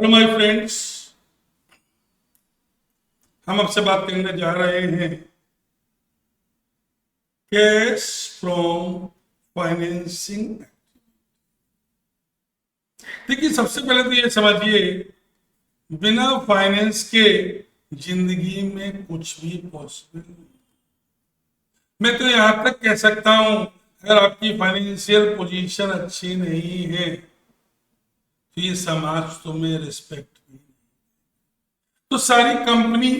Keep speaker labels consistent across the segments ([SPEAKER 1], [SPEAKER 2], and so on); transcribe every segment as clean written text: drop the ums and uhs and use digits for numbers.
[SPEAKER 1] Hello my friends, हम आपसे बात करने जा रहे हैं कैश फ्रॉम फाइनेंसिंग। देखिए, सबसे पहले तो ये समझिए, बिना फाइनेंस के जिंदगी में कुछ भी पॉसिबल नहीं। मैं तो यहां तक कह सकता हूं, अगर आपकी फाइनेंशियल पोजीशन अच्छी नहीं है तो ये समाज तुम्हें रिस्पेक्ट भी नहीं। तो सारी कंपनी,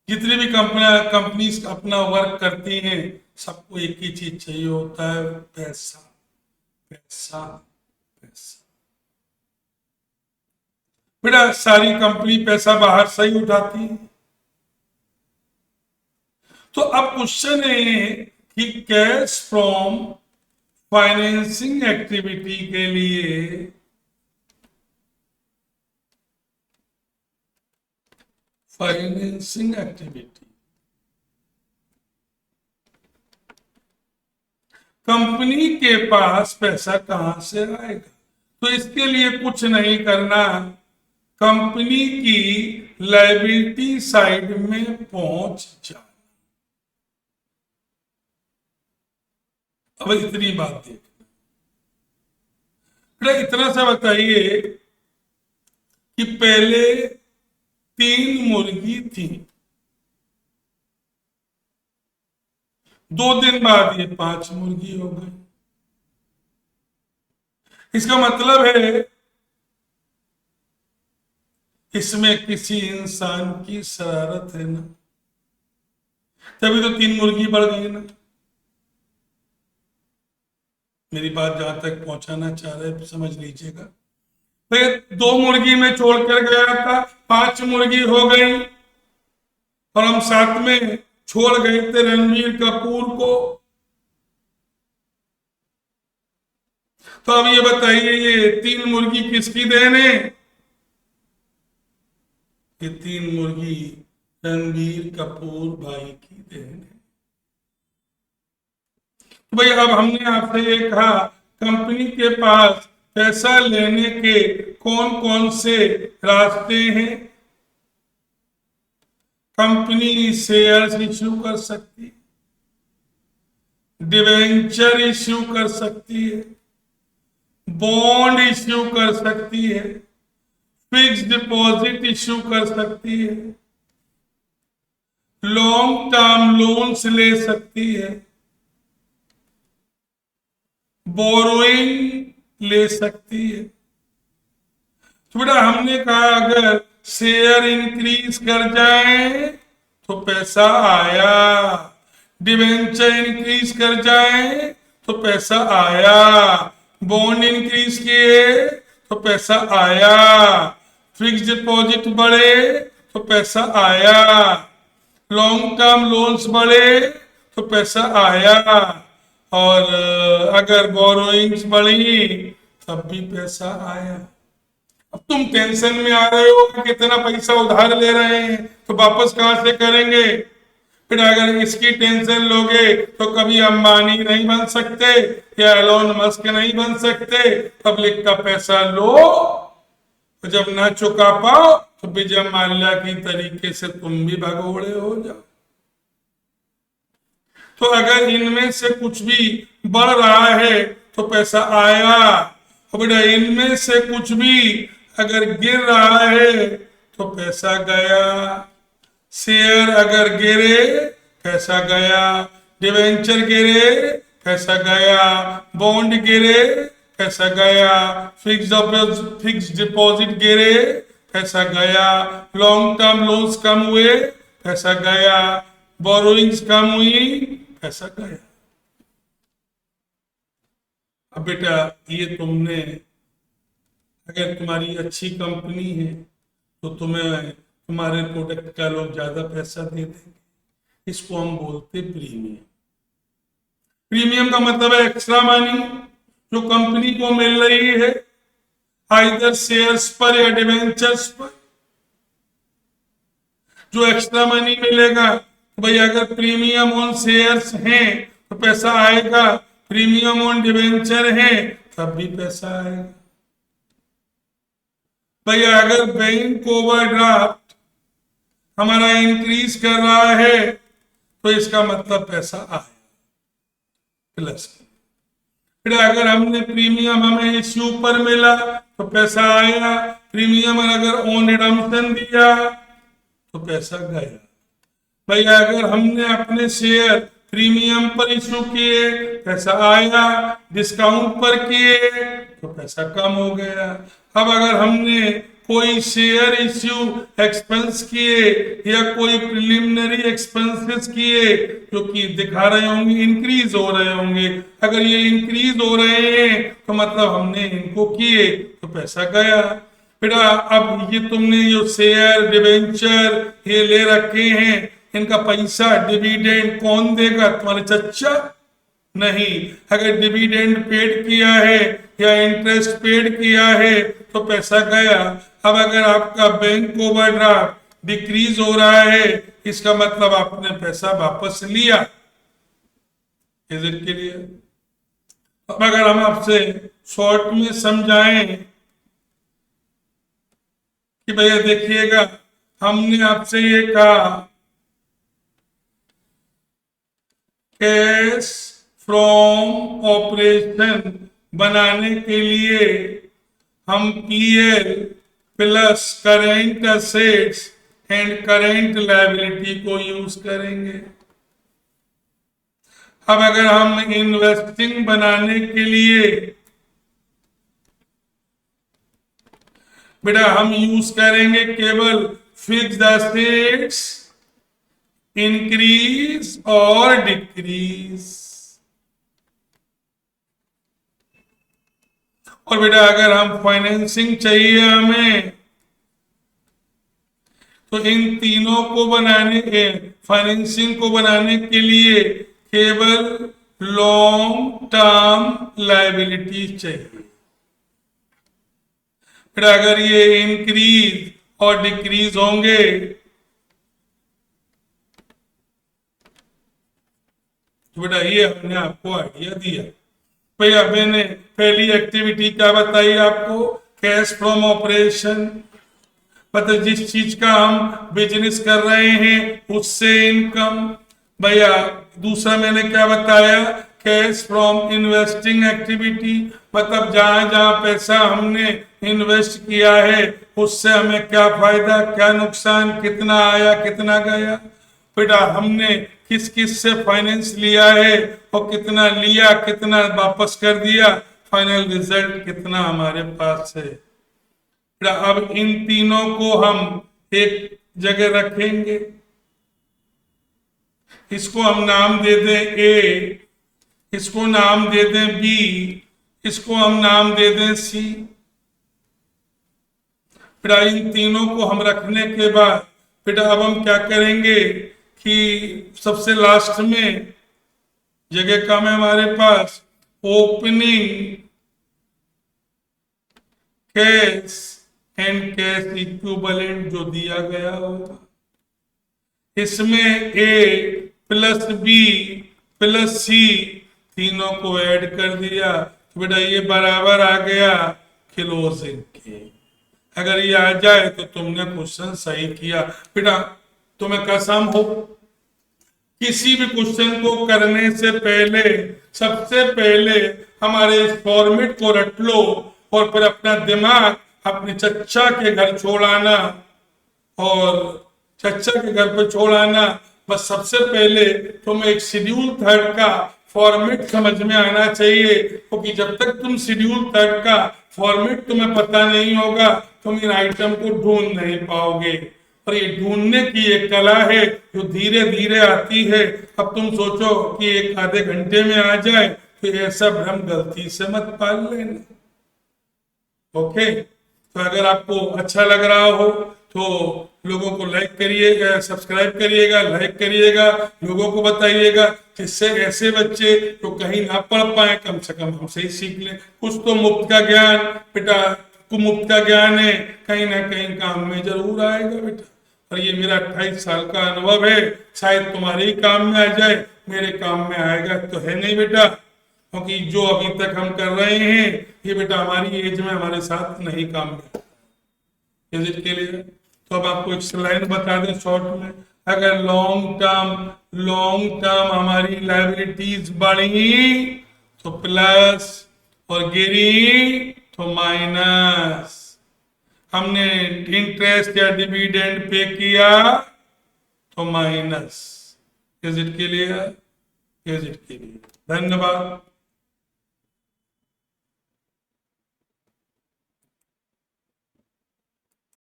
[SPEAKER 1] जितनी भी कंपनीज अपना वर्क करती हैं, सबको एक ही चीज चाहिए होता है, पैसा पैसा पैसा। बेटा, सारी कंपनी पैसा बाहर से ही उठाती है। तो अब क्वेश्चन है कि कैश फ्रॉम फाइनेंसिंग एक्टिविटी के लिए फाइनेंसिंग एक्टिविटी कंपनी के पास पैसा कहां से आएगा? तो इसके लिए कुछ नहीं करना, कंपनी की लायबिलिटी साइड में पहुंच जाना। अब इतनी बात देखना, इतना सा बताइए कि पहले 3 मुर्गी थी, 2 दिन बाद ये 5 मुर्गी हो गई। इसका मतलब है इसमें किसी इंसान की शरारत है ना, तभी तो 3 मुर्गी बढ़ गई ना। मेरी बात जहां तक पहुंचाना चाह रहे समझ लीजिएगा। फिर 2 मुर्गी में छोड़कर गया था, 5 मुर्गी हो गई, और हम साथ में छोड़ गए थे रणबीर कपूर को। तो अब ये बताइए, ये 3 मुर्गी किसकी देन है? ये 3 मुर्गी रणबीर कपूर भाई की देन है। तो भाई, अब हमने आपसे ये कहा, कंपनी के पास पैसा लेने के कौन कौन से रास्ते हैं? कंपनी शेयर्स इश्यू कर सकती है, डिवेंचर इश्यू कर सकती है, बॉन्ड इश्यू कर सकती है, फिक्स डिपॉजिट इश्यू कर सकती है, लॉन्ग टर्म लोन्स ले सकती है, बोरोइंग ले सकती है। तो बेटा, हमने कहा अगर शेयर इंक्रीज कर जाए तो पैसा आया, डिवेंचर इंक्रीज कर जाए तो पैसा आया, बॉन्ड इंक्रीज किए तो पैसा आया, फिक्स डिपॉजिट बढ़े तो पैसा आया, लॉन्ग टर्म लोन्स बढ़े तो पैसा आया, और अगर बोरोइंग्स बढ़ी तब भी पैसा आया। अब तुम टेंशन में आ रहे हो कि कितना पैसा उधार ले रहे हैं तो वापस कहां से करेंगे। फिर अगर इसकी टेंशन लोगे तो कभी अंबानी नहीं बन सकते या एलोन मस्क नहीं बन सकते। पब्लिक का पैसा लो, तो जब ना चुका पाओ तो विजय माल्या की तरीके से तुम भी भगोड़े हो जाओ। तो अगर इनमें से कुछ भी बढ़ रहा है तो पैसा आएगा, और बेटा इनमें से कुछ भी अगर गिर रहा है तो पैसा गया। शेयर अगर गिरे पैसा गया, डिवेंचर गिरे पैसा गया, बॉन्ड गिरे पैसा गया, फिक्स डिपॉजिट गिरे पैसा गया, लॉन्ग टर्म लोन्स कम हुए पैसा गया, बोरोइंग्स कम हुई पैसा गया। अब बेटा, ये तुमने, अगर तुम्हारी अच्छी कंपनी है तो तुम्हें तुम्हारे प्रोडक्ट का लोग ज्यादा पैसा दे देंगे। इसको हम बोलते प्रीमियम। प्रीमियम का मतलब है एक्स्ट्रा मनी जो कंपनी को मिल रही है, आइदर शेयर्स पर या डिवेंचर्स पर। जो एक्स्ट्रा मनी मिलेगा, तो भाई अगर प्रीमियम ऑन शेयर्स हैं तो पैसा आएगा, प्रीमियम ऑन डिवेंचर है तब भी पैसा आएगा। भैया अगर बैंक ओवरड्राफ्ट हमारा इंक्रीज कर रहा है तो इसका मतलब पैसा आया प्लस। फिर अगर हमने प्रीमियम हमें इश्यू पर मिला तो पैसा आया, प्रीमियम अगर ऑन रिडम्पशन दिया तो पैसा गया। भाई अगर हमने अपने शेयर प्रीमियम पर इश्यू किए पैसा आया, डिस्काउंट पर किए तो पैसा कम हो गया। अब अगर हमने कोई शेयर इश्यू एक्सपेंस किए या कोई प्रिलिमिनरी एक्सपेंसेस किए जो कि दिखा रहे होंगे इंक्रीज हो रहे होंगे, अगर ये इंक्रीज हो रहे हैं तो मतलब हमने इनको किए तो पैसा गया। बेटा अब ये तुमने जो शेयर डिवेंचर ये ले रखे हैं इनका पैसा डिविडेंड कौन देगा? तुम्हारे चच्चा? नहीं। अगर डिविडेंड पेड किया है या इंटरेस्ट पेड किया है तो पैसा गया। अब अगर आपका बैंक ओवरड्राफ्ट डिक्रीज हो रहा है इसका मतलब आपने पैसा वापस लिया। Is it clear? अब अगर हम आपसे शॉर्ट में समझाएं कि भैया देखिएगा हमने आपसे ये कहा कैश फ्रॉम ऑपरेशन बनाने के लिए हम PL plus current assets and current liability को यूज करेंगे। अब अगर हम इन्वेस्टिंग बनाने के लिए बेटा हम यूज करेंगे केवल फिक्स्ड असेट्स इंक्रीज और डिक्रीज। और बेटा अगर हम फाइनेंसिंग चाहिए हमें तो इन तीनों को बनाने फाइनेंसिंग को बनाने के लिए केवल लॉन्ग टर्म लायबिलिटी चाहिए। फिर अगर ये इंक्रीज और डिक्रीज होंगे तो बेटा ये हमने आपको आइडिया दिया। भैया मैंने पहली एक्टिविटी क्या बताई आपको? कैश फ्रॉम ऑपरेशन, मतलब जिस चीज का हम बिजनेस कर रहे हैं उससे इनकम। भैया दूसरा मैंने क्या बताया? कैश फ्रॉम इन्वेस्टिंग एक्टिविटी, मतलब जहां जहां पैसा हमने इन्वेस्ट किया है उससे हमें क्या फायदा क्या नुकसान, कितना आया कितना गया। बेटा हमने किस किस से फाइनेंस लिया है और कितना लिया कितना वापस कर दिया, फाइनल रिजल्ट कितना हमारे पास है। बेटा अब इन तीनों को हम एक जगह रखेंगे, इसको हम नाम दे दें ए, इसको नाम दे दें बी, इसको हम नाम दे दें सी। बेटा इन तीनों को हम रखने के बाद बेटा अब हम क्या करेंगे कि सबसे लास्ट में जगह कम है हमारे पास, opening cash and cash equivalent जो दिया गया होगा, इसमें A plus B plus C तीनों को ऐड कर दिया तो बेटा ये बराबर आ गया क्लोजिंग के। अगर ये आ जाए तो तुमने क्वेश्चन सही किया। बेटा तुम्हें कसम हो किसी भी क्वेश्चन को करने से पहले सबसे पहले हमारे इस फॉर्मेट को रट लो और फिर अपना दिमाग अपने चच्चा के घर छोड़ आना और चच्चा के घर पर छोड़ आना। बस सबसे पहले तुम्हें एक शेड्यूल थर्ड का फॉर्मेट समझ में आना चाहिए, क्योंकि जब तक तुम शेड्यूल थर्ड का फॉर्मेट तुम्हें पता नहीं होगा तुम इन आइटम को ढूंढ नहीं पाओगे। और ये ढूंढने की एक कला है जो धीरे धीरे आती है। अब तुम सोचो कि एक आधे घंटे में आ जाए तो ऐसा भ्रम गलती से मत पाल लेना। ओके, तो अगर आपको अच्छा लग रहा हो तो लोगों को लाइक करिएगा, सब्सक्राइब करिएगा, लाइक करिएगा, लोगों को बताइएगा जिससे ऐसे बच्चे जो कहीं ना पढ़ पाए कम से कम हमसे ही सीख लें। कुछ तो मुफ्त का ज्ञान बेटा, मुफ्त का ज्ञान है, कहीं ना कहीं काम में जरूर आएगा बेटा। और ये मेरा 28 साल का अनुभव है, शायद तुम्हारे ही काम में आ जाए, मेरे काम में आएगा तो है नहीं बेटा, क्योंकि जो अभी तक हम कर रहे हैं ये बेटा हमारी एज में हमारे साथ नहीं काम में। Is it clear? तो अब आपको एक लाइन बता दें शॉर्ट में, अगर लॉन्ग टर्म हमारी लायबिलिटीज बढ़ी तो प्लस और गिरी तो माइनस। हमने इंटरेस्ट या डिविडेंड पे किया तो minus. Is it clear? Is it clear? धन्यवाद।